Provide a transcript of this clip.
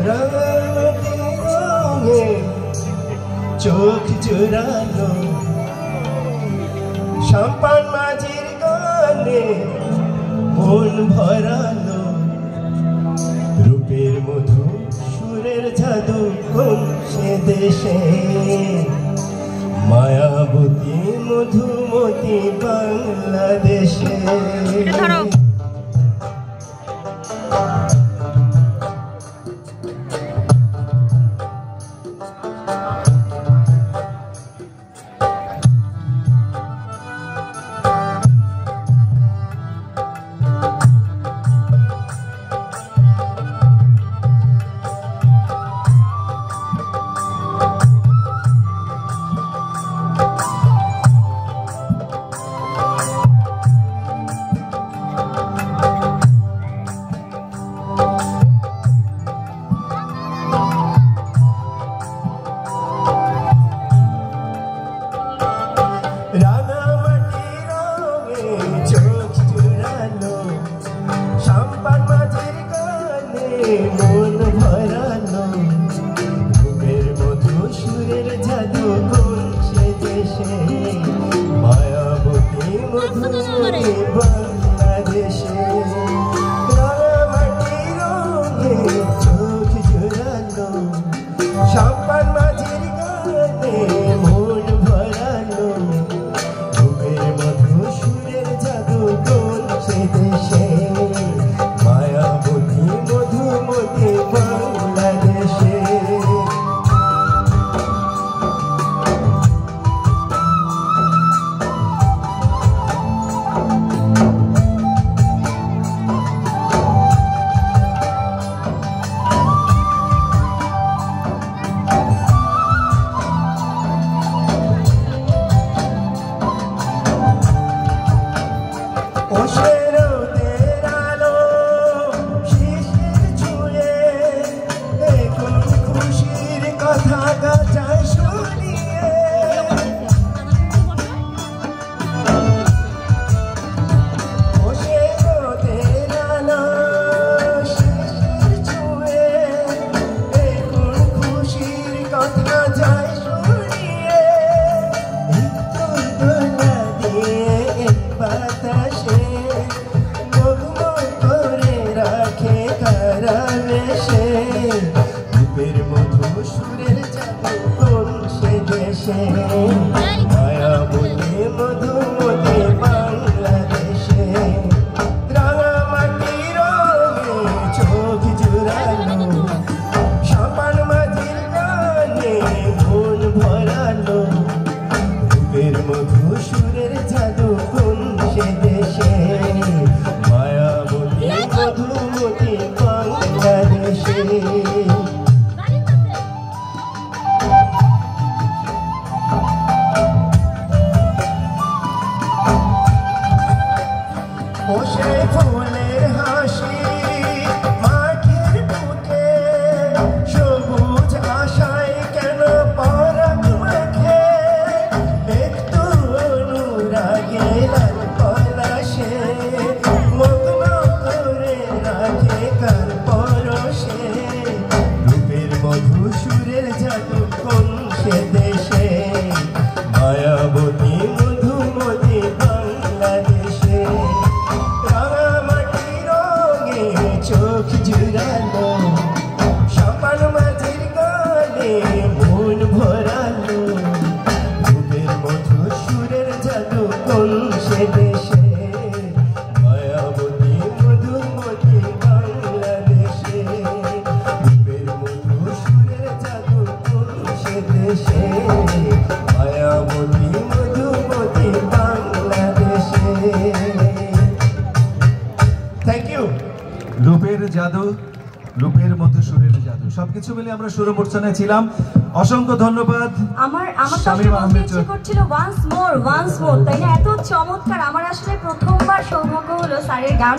রঙে চোখ জোড়ানো সম্পান মাঝির গানে মন ভরালো রূপের মধু সুরের জাদু কোন সে দেশে মায়াবতী মধুমতি বাংলাদেশে মন ভরানো রূপের মধু সুরের জাদু কোন সে দেশে মায়াবতী মধুমতি বাংলাদেশে রাঙামাটি রঙে চোখ জোড়ানো সম্পান মাঝির গানে মন ভরানো রূপের মধু সুরের জাদু কোন সে দেশে মায়াবতী মধুমতি বাংলাদেশে রূপের মধু সুরের জাদু কোন সে দেশে মায়াবতী মধুমতি বাংলাদেশে রাঙামাটি রঙে চোখ জোড়ানো সম্পান মাঝির গানে মন ভরালো রূপের মধু সুরের জাদু কোন সে দেশে মায়াবতী মধুমতি বাংলাদেশে বসে ফুলের হাসি মাঠের বুকে সবুজ আশায় কেন পরাগ মাখে একটু অনুরাগে লাল পলাশে মগ্ন করে রাখে কার পরশে রূপের মধু সুরের জাদু কোন সে দেশে মায়াবতী মধুমতি বাংলাদেশে চোখ জুড়ানো সম্পান মাঝির গানে মন ভরালো রূপের মধু সুরের জাদু কোন সে দেশে মায়াবতী মধুমতি বাংলাদেশে রূপের মধু সুরের জাদু কোন সে দেশে মায়াবতী মধুমতি বাংলাদেশে। Thank you. রূপের জাদু, রূপের মধ্যে সুরের জাদু, সবকিছু মিলে আমরা সুরমূর্ছনায় ছিলাম। অসংখ্য ধন্যবাদ। আমার ইচ্ছে করছিল ওয়ান্স মোর, তাই না? এত চমৎকার। আমার আসলে প্রথমবার সৌভাগ্য হলো স্যারের গান